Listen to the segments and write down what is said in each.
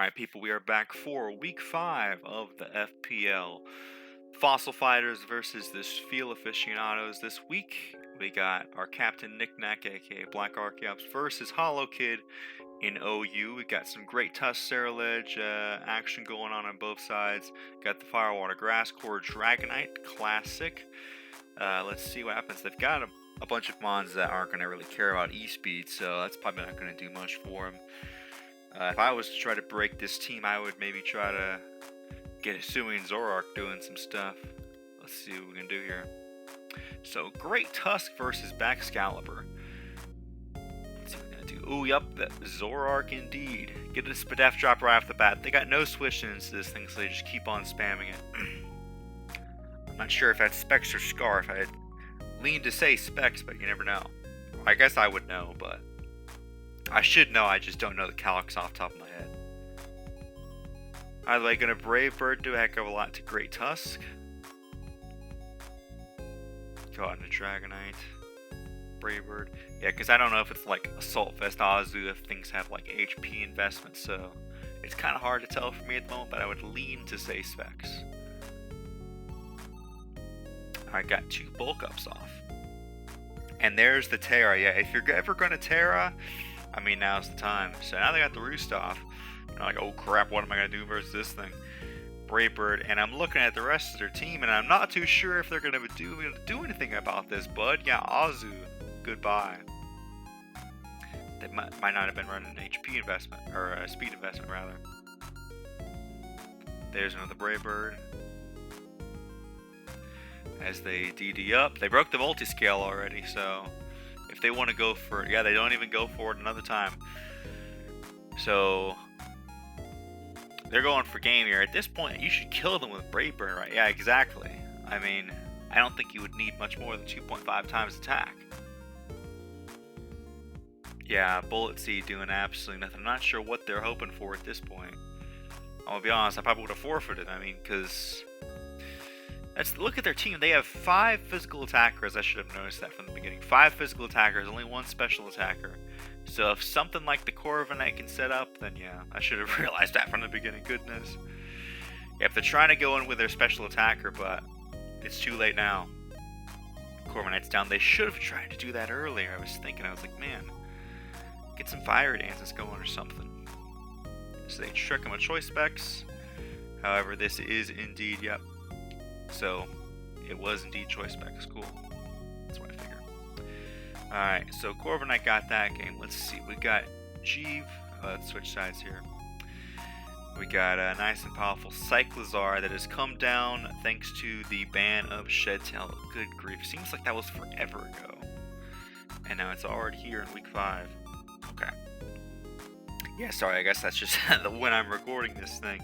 Alright, people, we are back for week 5 of the FPL. Fossil Fighters versus the Spheal Aficionados. This week, we got our captain NickNack, aka Black Archeops, versus Hollowkid in OU. We got some great Tusk Ceruledge action going on both sides. Got the Firewater Grass Core Dragonite Classic. Let's see what happens. They've got a bunch of mons that aren't going to really care about E-Speed, so that's probably not going to do much for them. If I was to try to break this team, I would maybe try to get Hisuian Zoroark doing some stuff. Let's see what we can do here. So, Great Tusk versus Baxcalibur. Let's see what we're going to do. Ooh, yup, the Zoroark indeed. Get a Spadef drop right off the bat. They got no switching into this thing, so they just keep on spamming it. I'm not sure if that's Specs or Scarf. I had leaned to say Specs, but you never know. I guess I would know, but I should know, I just don't know the calcs off the top of my head. Are they going to Brave Bird do a heck of a lot to Great Tusk? Go out into Dragonite. Brave Bird. Yeah, because I don't know if it's like Assault Vest Azu if things have like HP investment, so it's kind of hard to tell for me at the moment, but I would lean to say Specs. I got 2 bulk ups off. And there's the Terra. Yeah, if you're ever going to Terra, I mean, now's the time. So now they got the Roost off. I'm like, oh crap, what am I going to do versus this thing? Brave Bird. And I'm looking at the rest of their team, and I'm not too sure if they're going to do anything about this, bud. Yeah, Azu, goodbye. They might not have been running an HP investment, or a speed investment, rather. There's another Brave Bird. As they DD up. They broke the multi-scale already, so if they want to go for it, yeah, they don't even go for it another time. So they're going for game here. At this point, you should kill them with Brave Bird, right? Yeah, exactly. I mean, I don't think you would need much more than 2.5 times attack. Yeah, Bullet Seed doing absolutely nothing. I'm not sure what they're hoping for at this point. I'll be honest, I probably would have forfeited. I mean, because look at their team. They have 5 physical attackers. I should have noticed that from the beginning. 5 physical attackers, only 1 special attacker. So if something like the Corviknight can set up, then yeah, I should have realized that from the beginning. Goodness. Yeah, if they're trying to go in with their special attacker, but it's too late now. Corviknight's down. They should have tried to do that earlier. I was like, man, get some fire dances going or something. So they trick him with choice specs. However, this is indeed, yep. So, it was indeed choice specs. Cool. That's what I figured. Alright, so Corviknight got that game. Let's see. We got GEEV. Let's switch sides here. We got a nice and powerful Cyclizar that has come down thanks to the ban of Shedtail. Good grief. Seems like that was forever ago. And now it's already here in week 5. Okay. Yeah, sorry. I guess that's just when I'm recording this thing.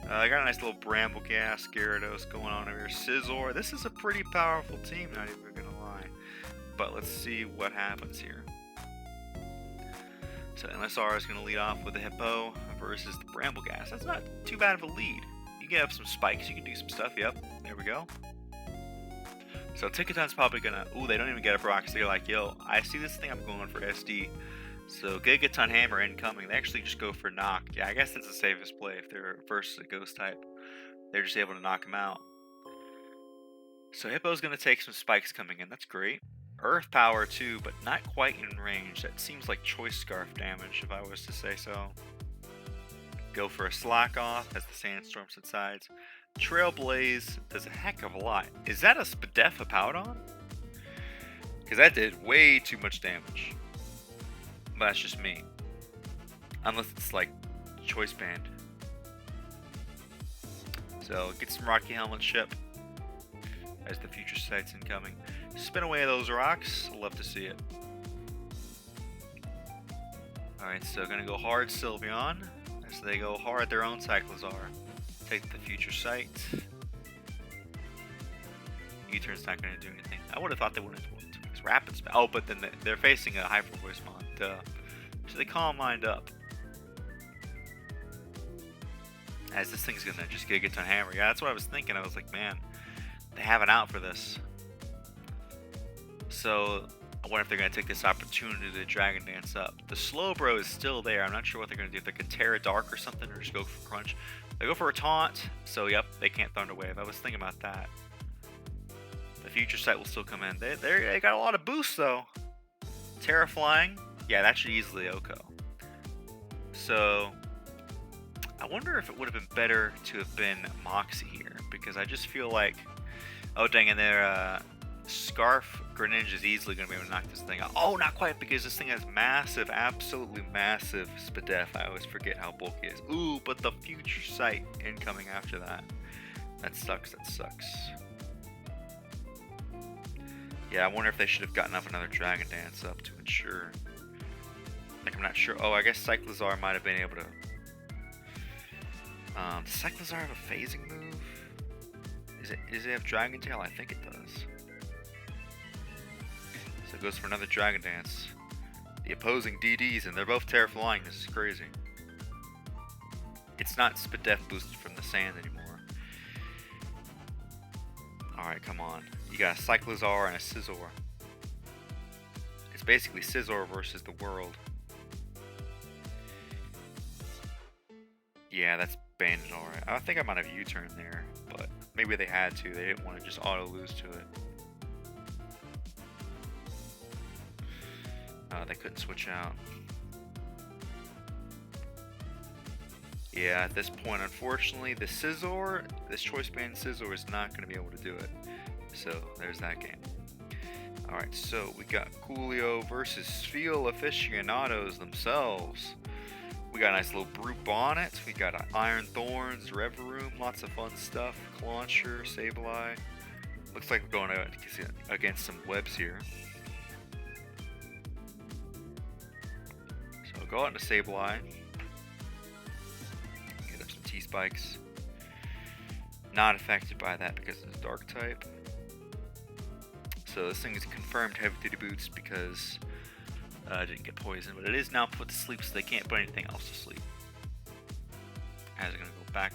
I got a nice little Brambleghast, Gyarados going on over here. Scizor. This is a pretty powerful team, not even gonna lie. But let's see what happens here. So MSR is gonna lead off with the Hippo versus the Brambleghast. That's not too bad of a lead. You get up some spikes, you can do some stuff. Yep, there we go. So Ticketon's probably gonna. Ooh, they don't even get up rocks. They're like, yo, I see this thing, I'm going for SD. So Gigaton Hammer incoming. They actually just go for knock. Yeah, I guess that's the safest play if they're versus a ghost type. They're just able to knock him out. So Hippo's going to take some spikes coming in. That's great. Earth Power too, but not quite in range. That seems like Choice Scarf damage if I was to say so. Go for a Slack Off as the Sandstorm subsides. Trailblaze does a heck of a lot. Is that a Spadef Hippowdon? Because that did way too much damage. But that's just me. Unless it's like choice band. So get some Rocky Helmet ship as the future sight's incoming. Spin away those rocks. Love to see it. Alright, so gonna go hard Sylveon as they go hard their own Cyclizar. Take the future sight. U-turn's not gonna do anything. I would have thought they wouldn't have. Rapid spell. Oh, but then they're facing a Hyper Voice mon. Duh. So they calm mind up. As this thing's gonna just Gigaton Hammer. Yeah, that's what I was thinking. I was like, man, they have an out for this. So I wonder if they're going to take this opportunity to Dragon Dance up. The Slowbro is still there. I'm not sure what they're going to do. If they could Terra Dark or something, or just go for Crunch. They go for a Taunt, so yep, they can't Thunder Wave. I was thinking about that. The Future Sight will still come in. They got a lot of boosts, though. Terra Flying, yeah, that should easily Oko. So, I wonder if it would have been better to have been Moxie here, because I just feel like, oh dang, and their Scarf Greninja is easily going to be able to knock this thing out. Oh, not quite, because this thing has massive, absolutely massive Spadef. I always forget how bulky it is. Ooh, but the Future Sight incoming after that. That sucks, that sucks. Yeah, I wonder if they should have gotten up another Dragon Dance up to ensure. Like, I'm not sure. Oh, I guess Cyclizar might have been able to. Does Cyclizar have a phasing move? Does it have Dragon Tail? I think it does. So it goes for another Dragon Dance. The opposing DDs, and they're both Terra Flying. This is crazy. It's not Spadef boosted from the sand anymore. Alright, come on. You got a Cyclizar and a Scizor. It's basically Scizor versus the world. Yeah, that's banded alright. I think I might have U-turn there, but maybe they had to. They didn't want to just auto-lose to it. They couldn't switch out. Yeah, at this point, unfortunately, the Scizor, this Choice Band Scizor is not going to be able to do it. So, there's that game. Alright, so we got Coolio versus Spheal Aficionados themselves. We got a nice little Brute Bonnet. We got Iron Thorns, Reveroom, lots of fun stuff. Clauncher, Sableye. Looks like we're going against some webs here. So, go out into Sableye. T-Spikes. Not affected by that because it's Dark type. So this thing is confirmed heavy duty boots because it didn't get poisoned, but it is now put to sleep, so they can't put anything else to sleep. As it's gonna go back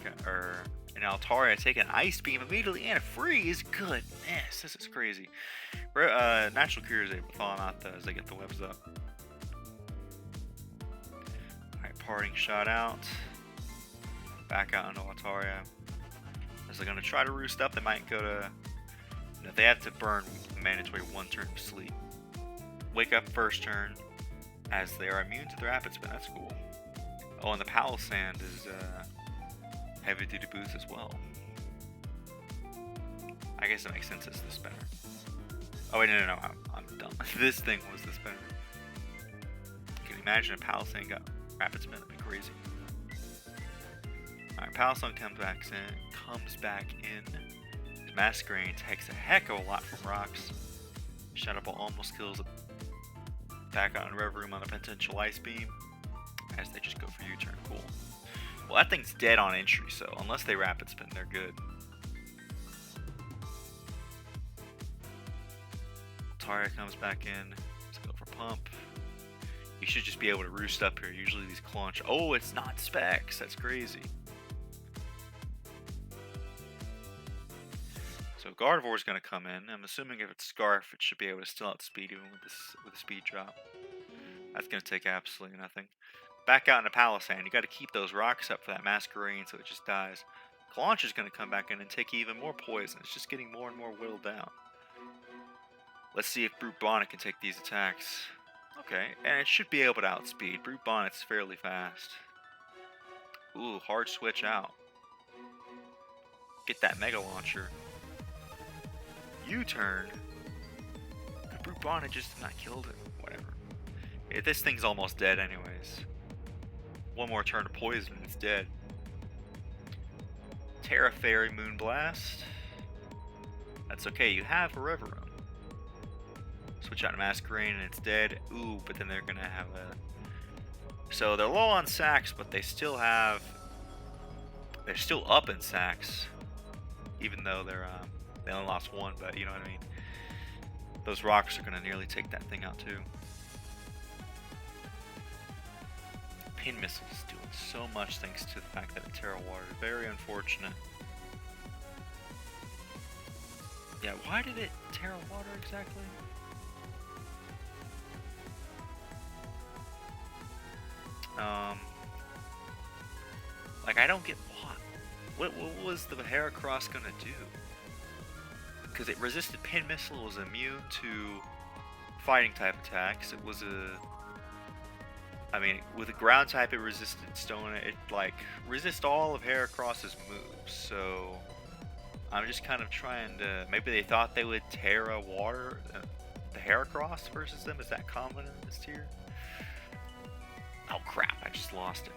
and Altaria take an Ice Beam immediately and a freeze. Goodness, this is crazy. Natural Cure is able to thaw them out as they get the webs up. Alright, Parting Shot out. Back out into Altaria. As they're going to try to roost up, they might go to. You know, they have to burn mandatory 1 turn of sleep. Wake up first turn, as they are immune to the Rapid Spin. That's cool. Oh, and the Palisand is heavy duty boost as well. I guess it makes sense as the spinner. Oh wait, no, I'm dumb. This thing was the spinner. Can you imagine if Palisand got Rapid Spin? That'd be crazy. Alright, Palisand comes back in. His Masquerain takes a heck of a lot from rocks. Shadow Ball almost kills it. Back out in Reveroom on a potential Ice Beam. As they just go for U-turn. Cool. Well, that thing's dead on entry, so unless they Rapid Spin, they're good. Altaria comes back in. Let's go for Pump. You should just be able to roost up here. Usually these Claunch. Oh, it's not Specs. That's crazy. So Gardevoir is going to come in. I'm assuming if it's Scarf, it should be able to still outspeed even with a speed drop. That's going to take absolutely nothing. Back out into Palisand. You got to keep those rocks up for that Masquerain so it just dies. Claunch is going to come back in and take even more poison. It's just getting more and more whittled down. Let's see if Brute Bonnet can take these attacks. Okay, and it should be able to outspeed. Brute Bonnet's fairly fast. Ooh, hard switch out. Get that Mega Launcher. U-turn. The Brute Bonnet just not killed it. Whatever. Yeah, this thing's almost dead anyways. One more turn of poison and it's dead. Terra Fairy Moonblast. That's okay, you have a Reveroom. Switch out to Masquerain and it's dead. Ooh, but then they're gonna have a. So they're low on sacks, but they still have. They're still up in sacks, even though they only lost 1. But you know what I mean. Those rocks are gonna nearly take that thing out too. Pin Missile's doing so much thanks to the fact that it Terra Water. Very unfortunate. Yeah, why did it Terra Water exactly? Like, I don't get what was the Heracross gonna do? Because it resisted pin missile, was immune to fighting type attacks. It was I mean, with a ground type, it resisted stone. It like resists all of Heracross's moves. So I'm just kind of trying to. Maybe they thought they would Terra Water the Heracross versus them. Is that common in this tier? Oh crap! I just lost it.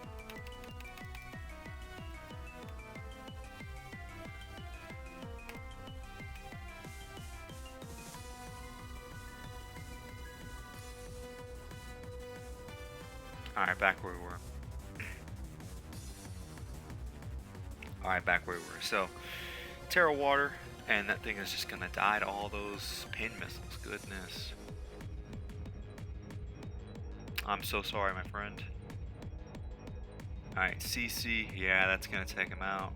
Alright, back where we were. Alright, back where we were. So, Terra Water, and that thing is just gonna die to all those pin missiles. Goodness. I'm so sorry, my friend. Alright, CC. Yeah, that's gonna take him out.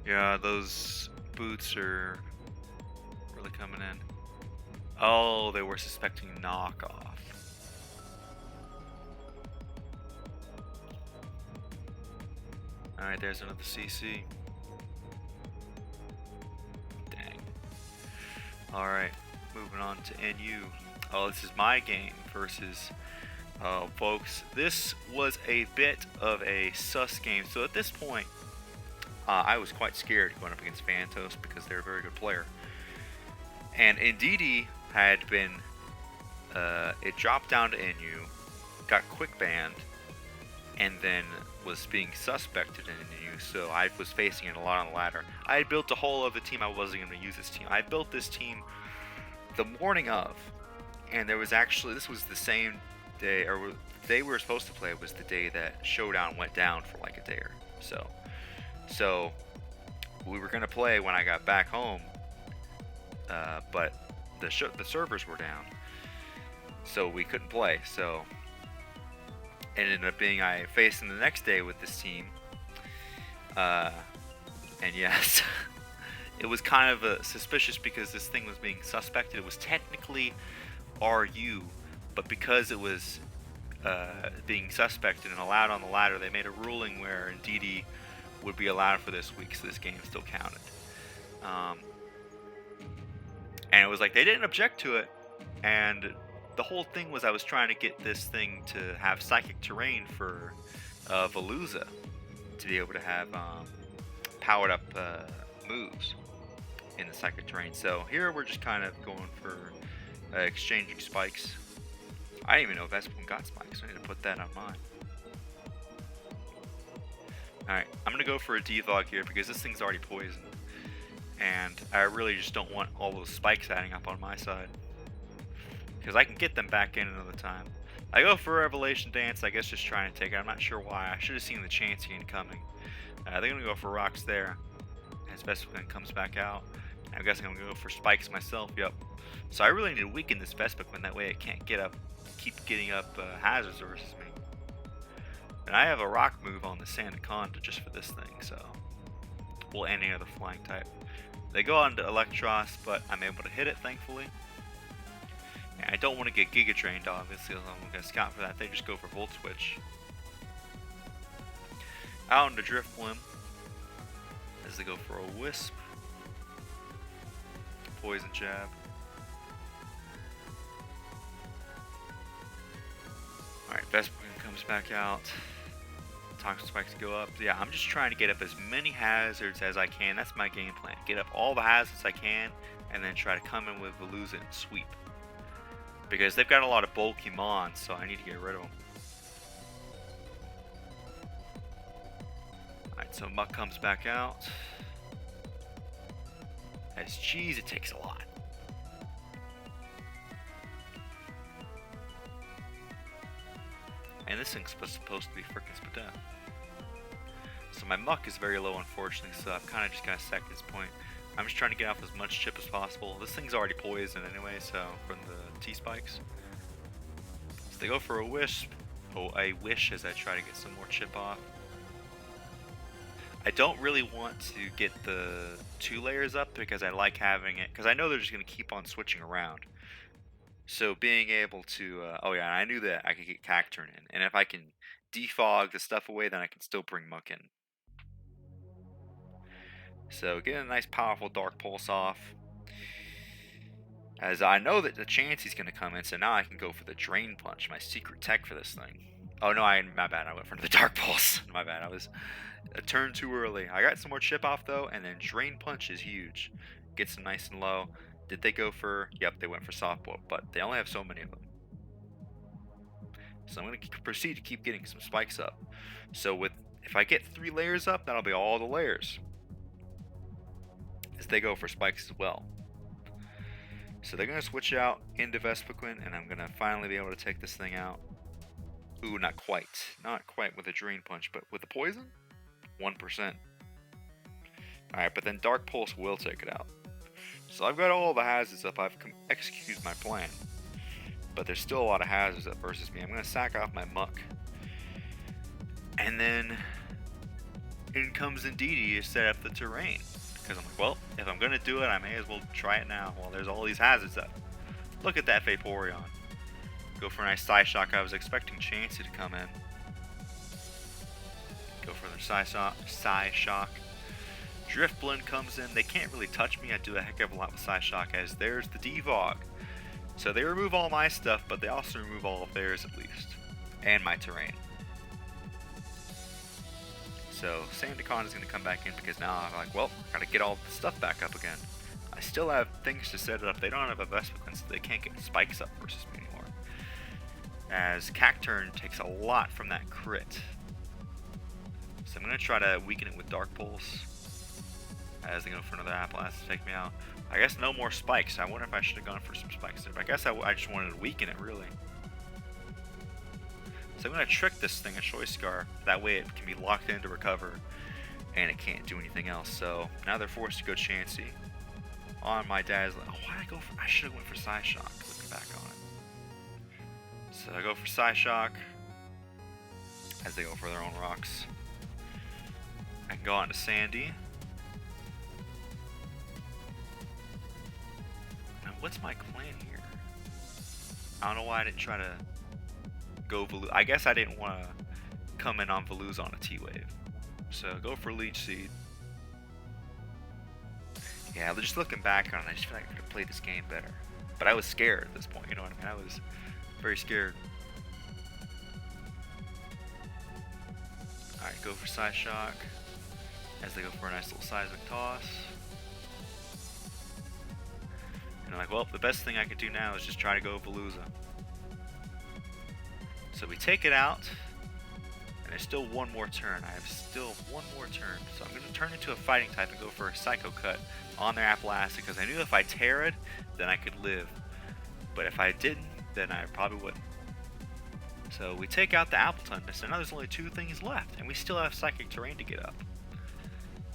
Yeah, those boots are really coming in. Oh, they were suspecting knockoff. Alright, there's another CC. Dang. Alright, moving on to NU. Oh, this is my game versus... folks, this was a bit of a sus game. So at this point, I was quite scared going up against Fantos because they're a very good player. And Ndidi had been, it dropped down to NU, got quick banned, and then was being suspected in NU, so I was facing it a lot on the ladder. I had built a whole other team. I wasn't going to use this team. I built this team the morning of, and there was actually, this was the same day, or the day we were supposed to play was the day that Showdown went down for like a day or so. So, we were going to play when I got back home, but the servers were down, so we couldn't play. So it ended up being I faced him the next day with this team, and yes, it was kind of suspicious because this thing was being suspected. It was technically RU, but because it was being suspected and allowed on the ladder, they made a ruling where Ndidi would be allowed for this week, so this game still counted. And it was like they didn't object to it, and the whole thing was I was trying to get this thing to have psychic terrain for Veluza to be able to have powered up moves in the psychic terrain. So here we're just kind of going for exchanging spikes. I didn't even know Vespin got spikes. I need to put that on mine. Alright, I'm going to go for a devlog here because this thing's already poisoned. And I really just don't want all those spikes adding up on my side. Because I can get them back in another time. I go for Revelation Dance, I guess just trying to take it. I'm not sure why. I should have seen the Chansey coming. They're going to go for rocks there. As Vespiquen comes back out. I guess I'm going to go for spikes myself, yep. So I really need to weaken this Vespiquen, that way it can't get up, keep getting up hazards versus me. And I have a rock move on the Sandaconda just for this thing, so we'll end any other flying type. They go on to Electros, but I'm able to hit it, thankfully. And I don't want to get Giga Drained, obviously, I'm going to scout for that. They just go for Volt Switch. Out into Driftblim, as they go for a Wisp. Poison Jab. Alright, Vespiquen comes back out. Toxic Spikes go up. Yeah, I'm just trying to get up as many hazards as I can. That's my game plan. Get up all the hazards I can, and then try to come in with Veluza and sweep. Because they've got a lot of bulky mons, so I need to get rid of them. Alright, so Muck comes back out. As jeez, it takes a lot. And this thing's supposed to be frickin' Spadef. So my Muck is very low, unfortunately, so I've kind of just got to sack at this point. I'm just trying to get off as much chip as possible. This thing's already poisoned anyway, so from the T-Spikes. So they go for a Wisp. Oh, a Wish as I try to get some more chip off. I don't really want to get the 2 layers up because I like having it, because I know they're just going to keep on switching around. So being able to, oh yeah, I knew that I could get Cacturn in, and if I can defog the stuff away, then I can still bring Muck in. So get a nice powerful Dark Pulse off. As I know that the Chansey's going to come in, so now I can go for the Drain Punch, my secret tech for this thing. Oh no, my bad, I went for the Dark Pulse. My bad, I was a turn too early. I got some more chip off though, and then Drain Punch is huge. Gets them nice and low. Did they go for, yep, they went for Softball, but they only have so many of them. So I'm going to proceed to keep getting some spikes up. So if I get 3 layers up, that'll be all the layers. As they go for spikes as well. So they're going to switch out into Vespiquen, and I'm going to finally be able to take this thing out. Ooh, not quite. Not quite with a Drain Punch, but with the Poison? 1%. Alright, but then Dark Pulse will take it out. So I've got all the hazards up. I've executed my plan. But there's still a lot of hazards up versus me. I'm going to sack off my Muck. And then in comes Indeedee to set up the terrain. Because I'm like, well, if I'm going to do it, I may as well try it now. Well, there's all these hazards up. Look at that Vaporeon. Go for a nice Psyshock. I was expecting Chansey to come in. Go for their Psyshock. Driftblend comes in. They can't really touch me. I do a heck of a lot with Psyshock, as there's the Defog. So they remove all my stuff, but they also remove all of theirs at least. And my terrain. So Sandaconda is going to come back in because now I'm like, well, I got to get all the stuff back up again. I still have things to set it up. They don't have a Vespiquen, so they can't get spikes up versus me anymore. As Cacturn takes a lot from that crit. So I'm going to try to weaken it with Dark Pulse. As they go for another Applast to take me out. I guess no more spikes. I wonder if I should have gone for some spikes there. But I guess I just wanted to weaken it, really. So I'm going to trick this thing, a Choice Scar. That way it can be locked in to recover. And it can't do anything else. So now they're forced to go Chansey. On my Dazzler. Oh, why did I go for... I should have went for Psyshock. Looking back on it. So I go for Psyshock. As they go for their own rocks. I can go on to Sandy. What's my plan here? I don't know why I didn't try to go Velouz. I guess I didn't want to come in on Velouz on a T-Wave. So go for Leech Seed. Yeah, just looking back on it, I just feel like I could have played this game better. But I was scared at this point, you know what I mean? I was very scared. Alright, go for Psyshock. As they go for a nice little Seismic Toss. And I'm like, well, the best thing I could do now is just try to go Veluza. So we take it out, and there's still one more turn. I have still one more turn. So I'm going to turn into a fighting type and go for a Psycho Cut on their Applast, because I knew if I Terra'd, then I could live. But if I didn't, then I probably wouldn't. So we take out the Appleton, so now there's only 2 things left, and we still have Psychic Terrain to get up.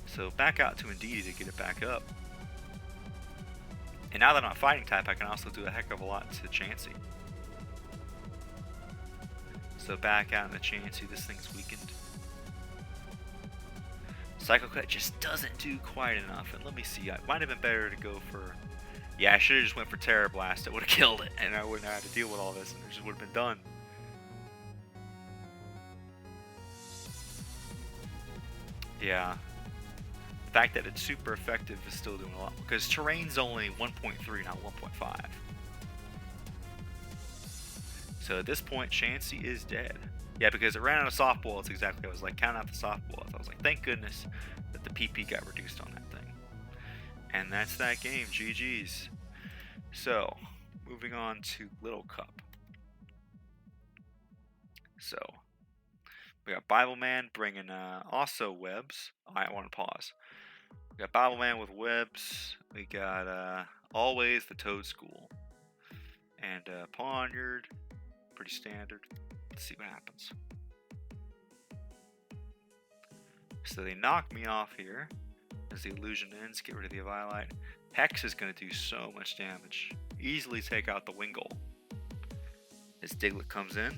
So back out to Indeedee to get it back up. And now that I'm a fighting type, I can also do a heck of a lot to Chansey. So back out in the Chansey, this thing's weakened. Psycho Cut just doesn't do quite enough. And let me see, it might have been better to go for... Yeah, I should have just went for Terror Blast. It would have killed it, and I wouldn't have had to deal with all this, and it just would have been done. Yeah. The fact that it's super effective is still doing a lot, because terrain's only 1.3, not 1.5. So at this point, Chansey is dead. Yeah, because it ran out of softball. It's exactly, I was like, count out the softballs. I was like, thank goodness that the PP got reduced on that thing. And that's that game, GG's. So, moving on to Little Cup. So, we got Bibleman bringing also webs. I want to pause. We got Bibleman with webs. We got always the Toad School. And Poniard. Pretty standard. Let's see what happens. So they knock me off here. As the illusion ends, get rid of the Eviolite. Hex is going to do so much damage. Easily take out the Wingull. As Diglett comes in.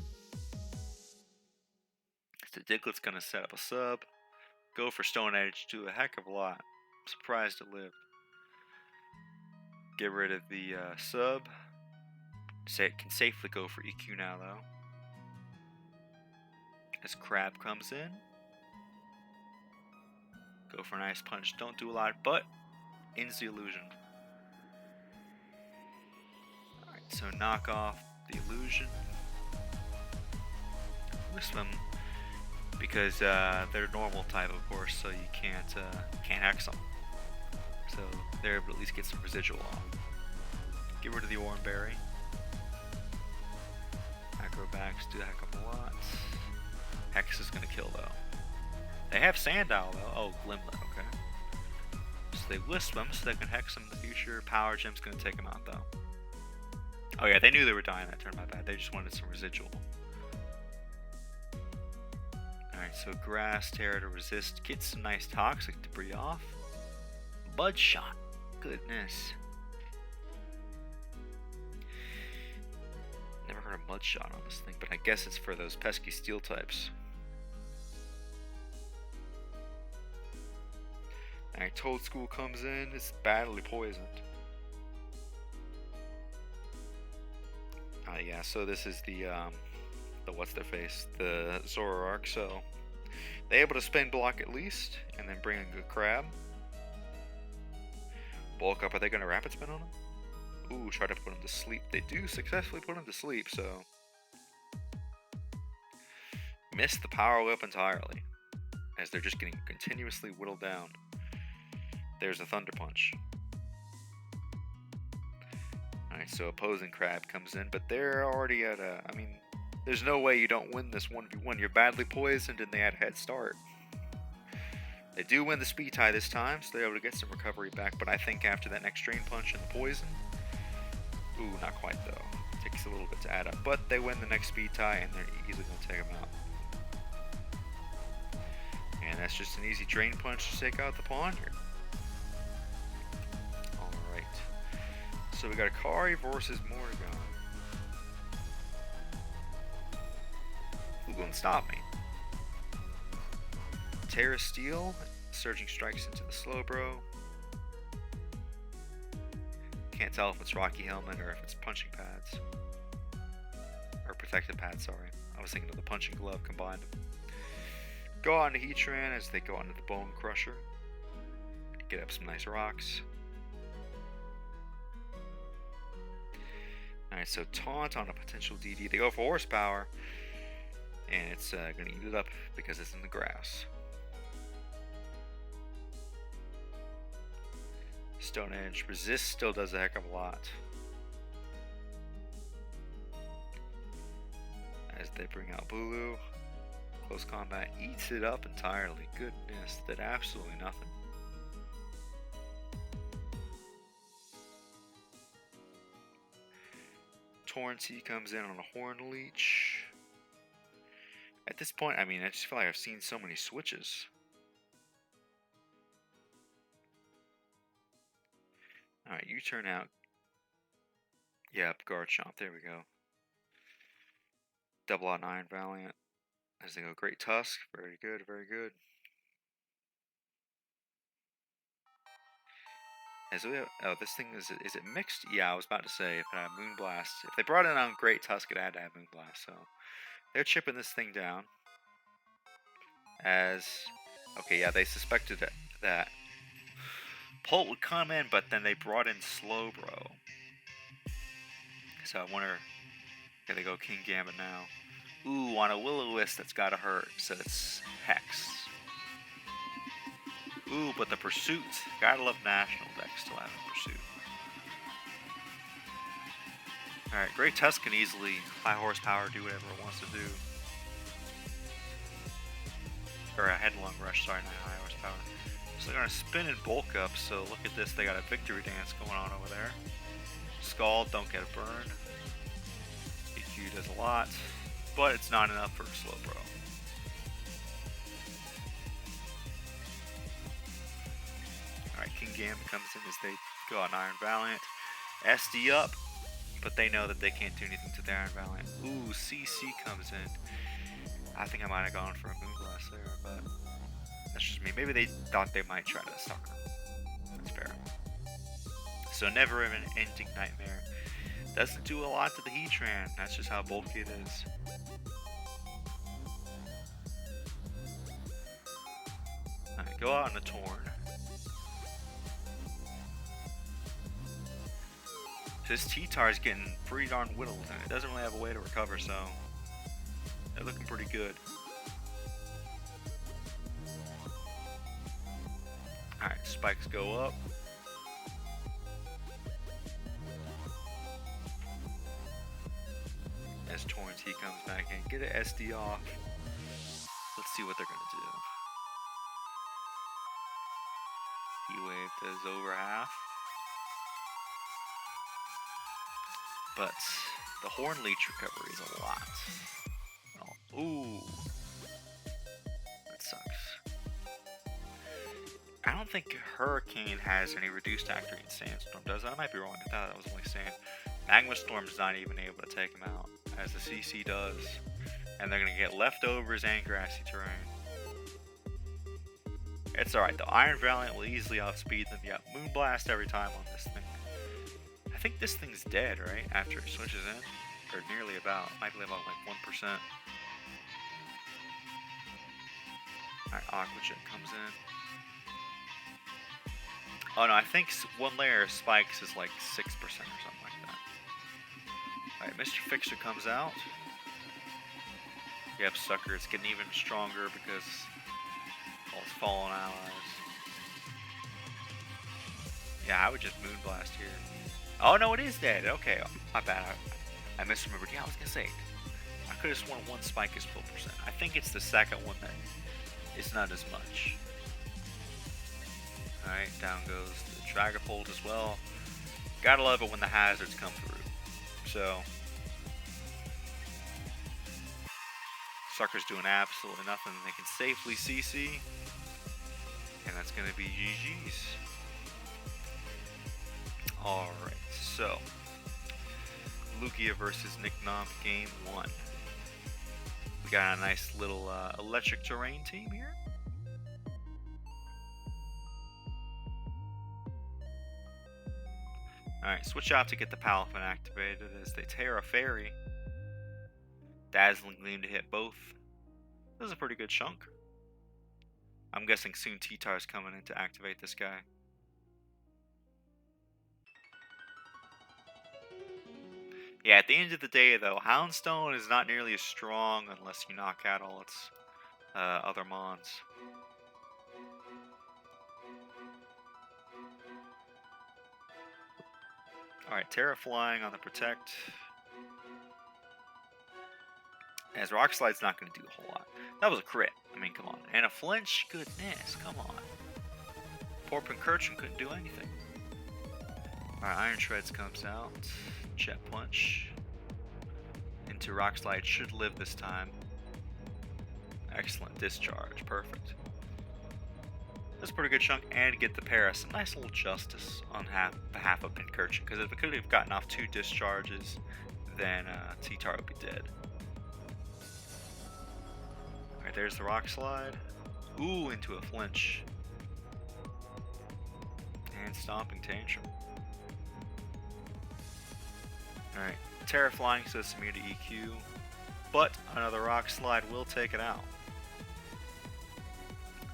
So Diglett's going to set up a sub. Go for Stone Edge, do a heck of a lot. I'm surprised it lived. Get rid of the sub. Say it can safely go for EQ now, though. As Crab comes in. Go for an Ice Punch. Don't do a lot, but ends the illusion. Alright, so knock off the illusion. Wisp them. Because they're normal type, of course, so you can't hex them. So they're able to at least get some residual on. Get rid of the Oran Berry. Acrobacks do a heck of a lot. Hex is gonna kill though. They have Sandile though. Oh, Glimlet, okay. So they wisp them so they can hex them in the future. Power Gem's gonna take them out though. Oh yeah, they knew they were dying that turn, my bad. They just wanted some residual. Alright, so Grass, Terra to resist. Get some nice toxic debris off. Bud Shot. Goodness. Never heard of Mud Shot on this thing, but I guess it's for those pesky steel types. Alright, Toad School comes in. It's badly poisoned. Yeah, so this is the what's their face? The Zoroark, so they're able to spin block at least, and then bring a good Crab. Bulk up, are they going to rapid spin on him? Ooh, try to put him to sleep. They do successfully put him to sleep, so... Missed the power whip entirely, as they're just getting continuously whittled down. There's a Thunder Punch. Alright, so opposing Crab comes in, but they're already at a... I mean, there's no way you don't win this 1v1. You're badly poisoned and they had a head start. They do win the speed tie this time, so they're able to get some recovery back, but I think after that next Drain Punch and the poison... Ooh, not quite though. Takes a little bit to add up, but they win the next speed tie and they're easily going to take them out. And that's just an easy Drain Punch to take out the pawn here. Alright. So we got Akari versus Morgan. Who's going to stop me? Terra Steel, Surging Strikes into the Slowbro. Can't tell if it's Rocky Helmet or if it's Punching Pads. Or Protective Pads, sorry. I was thinking of the Punching Glove combined. Go on to Heatran as they go onto the Bone Crusher. Get up some nice rocks. Alright, so Taunt on a potential DD. They go for Horsepower. And it's going to eat it up because it's in the grass. Stone Edge. Resist still does a heck of a lot. As they bring out Bulu. Close Combat eats it up entirely. Goodness, did absolutely nothing. Torrentee comes in on a Horn Leech. At this point, I mean, I just feel like I've seen so many switches. Alright, you turn out. Yep, Garchomp, there we go. Double out Iron Valiant. As they go, Great Tusk, very good, very good. As we have, oh, this thing is it mixed? Yeah, I was about to say if it had Moonblast. If they brought it on Great Tusk, it had to have Moonblast, so they're chipping this thing down. As okay, yeah, they suspected that Pult would come in, but then they brought in Slowbro. So I wonder, here they go, King Gambit now. Ooh, on a Will-O-Wisp, that's gotta hurt. So it's Hex. Ooh, but the Pursuit. Gotta love National Dex still having Pursuit. Alright, Great Tusk can easily high horsepower, do whatever it wants to do. Or a Headlong Rush, sorry, not high horsepower. So they're gonna spin and bulk up, so look at this, they got a Victory Dance going on over there. Scald, don't get a burn. EQ does a lot, but it's not enough for Slowbro. Alright, King Gambit comes in as they go on Iron Valiant. SD up, but they know that they can't do anything to the Iron Valiant. Ooh, CC comes in. I think I might have gone for a Moonblast there, but that's just me. Maybe they thought they might try to sucker. That's fair. So Never Even Ending Nightmare. Doesn't do a lot to the Heatran. That's just how bulky it is. Alright, go out on a Torn. This T-Tar is getting pretty darn whittled, and it doesn't really have a way to recover, so they're looking pretty good. Alright, spikes go up. As Torrent T comes back in, get an SD off. Let's see what they're gonna do. E-Wave does over half. But the Horn Leech recovery is a lot. Oh, ooh. That sucks. I don't think Hurricane has any reduced accuracy in Sandstorm, does it? I might be wrong. I thought that was only Sand. Magma Storm's not even able to take him out, as the CC does. And they're going to get leftovers and grassy terrain. It's alright though. Iron Valiant will easily outspeed them. Yeah, Moonblast every time on this thing. I think this thing's dead, right? After it switches in. Or nearly about. Might be about like 1%. Alright, Aqua Jet comes in. Oh no, I think one layer of spikes is like 6% or something like that. Alright, Mr. Fixer comes out. Yep, Sucker, it's getting even stronger because all its fallen allies. Yeah, I would just Moonblast here. Oh no, it is dead. Okay, my bad. I misremembered. Yeah, I was gonna say, I could have sworn one spike is 12%. I think it's the second one that is not as much. Alright, down goes the Dragapult as well. Gotta love it when the hazards come through. So, Sucker's doing absolutely nothing. They can safely CC. And that's gonna be GG's. Alright, so Lugia versus Knicknom game 1. We got a nice little electric terrain team here. Alright, switch out to get the Palafin activated as they tear a Fairy. Dazzling Gleam to hit both. This is a pretty good chunk. I'm guessing soon T-Tar's coming in to activate this guy. Yeah, at the end of the day though, Houndstone is not nearly as strong unless you knock out all its other mons. Alright, Terra flying on the Protect. As Rock Slide's not going to do a whole lot. That was a crit. I mean, come on. And a flinch? Goodness, come on. Poor Pincurchin couldn't do anything. Alright, Iron Shreds comes out. Jet Punch. Into Rock Slide. Should live this time. Excellent. Discharge. Perfect. That's a pretty good chunk. And get the Para. Some nice little justice on behalf of Pincurchin. Because if it could have gotten off 2 discharges, then T-Tar would be dead. Alright, there's the Rock Slide. Ooh, into a flinch. And Stomping Tantrum. Alright, Terra Flying, so it's immune to EQ. But another Rock Slide will take it out.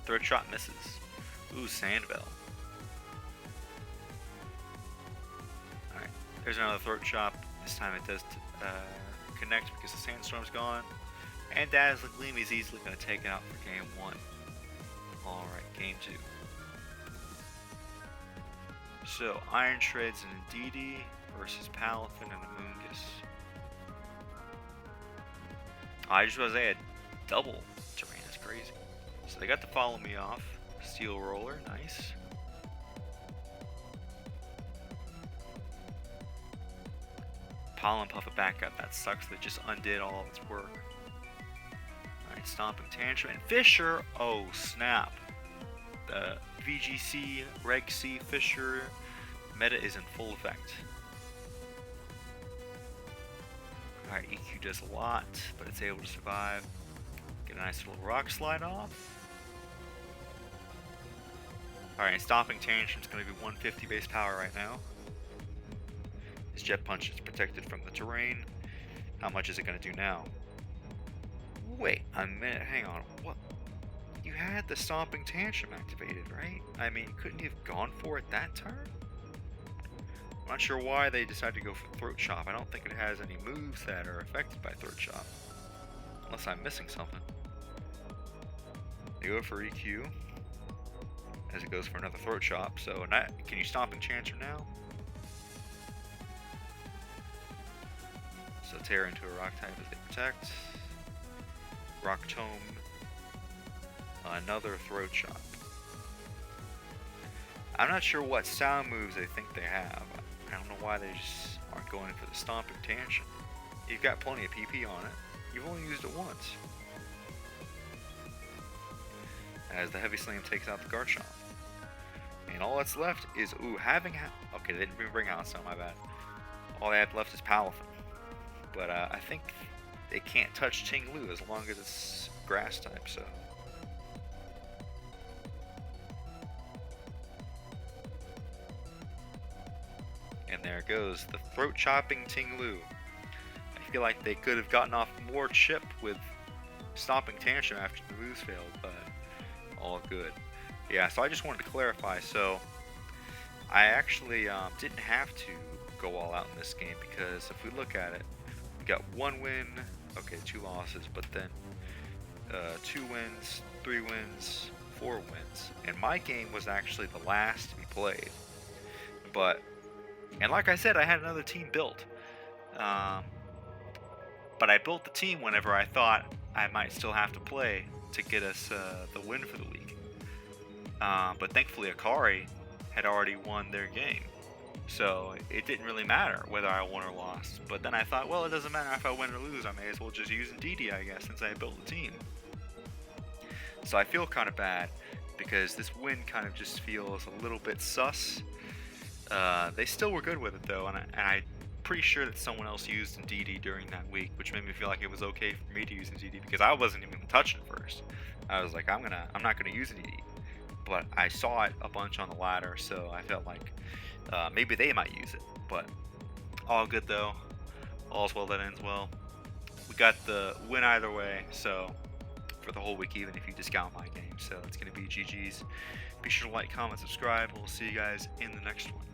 Throat Chop misses. Ooh, Sandbell. Alright, there's another Throat Chop. This time it does connect because the Sandstorm's gone. And Dazzling Gleam is easily going to take it out for game 1. Alright, game 2. So, Iron Shreds and Indeedee versus Palafin and Amoonguss. I just was a double terrain, that's crazy. So they got to follow me off. Steel Roller, nice. Pollen Puff it back up, that sucks, they just undid all of its work. Alright, Stomping Tantrum, and Fisher, oh snap. The VGC, Reg C, Fisher meta is in full effect. Alright, EQ does a lot, but it's able to survive. Get a nice little Rock Slide off. Alright, Stomping Tantrum is going to be 150 base power right now. His Jet Punch is protected from the terrain. How much is it going to do now? Wait a minute, hang on. What? You had the Stomping Tantrum activated, right? I mean, couldn't you have gone for it that turn? I'm not sure why they decided to go for Throat Chop. I don't think it has any moves that are affected by Throat Chop. Unless I'm missing something. They go for EQ. As it goes for another Throat Chop. So, can you Stomping Tantrum now? So tear into a rock type as they protect. Rock Tome. Another Throat Chop. I'm not sure what sound moves they think they have. I don't know why they just aren't going for the Stomping Tantrum. You've got plenty of PP on it. You've only used it once. As the Heavy Slam takes out the Garchomp. And all that's left is, okay, they didn't even bring out some, my bad. All they have left is Palafin. But I think it can't touch Ting-Lu as long as it's grass type, so. And there it goes, the Throat Chopping Ting-Lu. I feel like they could have gotten off more chip with Stomping Tantrum after the moves failed, but all good. Yeah, so I just wanted to clarify, so I actually didn't have to go all out in this game, because if we look at it, we got 1 win, okay, 2 losses, but then 2 wins, 3 wins, 4 wins, and my game was actually the last to be played. And like I said, I had another team built, but I built the team whenever I thought I might still have to play to get us the win for the week. But thankfully Akari had already won their game, so it didn't really matter whether I won or lost. But then I thought, well, it doesn't matter if I win or lose, I may as well just use Ndidi, I guess, since I built the team. So I feel kind of bad, because this win kind of just feels a little bit sus. They still were good with it though, and I'm pretty sure that someone else used Ndidi during that week, which made me feel like it was okay for me to use Ndidi, because I wasn't even touching it first. I was like, I'm not gonna use Ndidi, but I saw it a bunch on the ladder, so I felt like maybe they might use it. But all good though, all's well that ends well. We got the win either way, so for the whole week, even if you discount my game. So it's gonna be GG's. Be sure to like, comment, subscribe. We'll see you guys in the next one.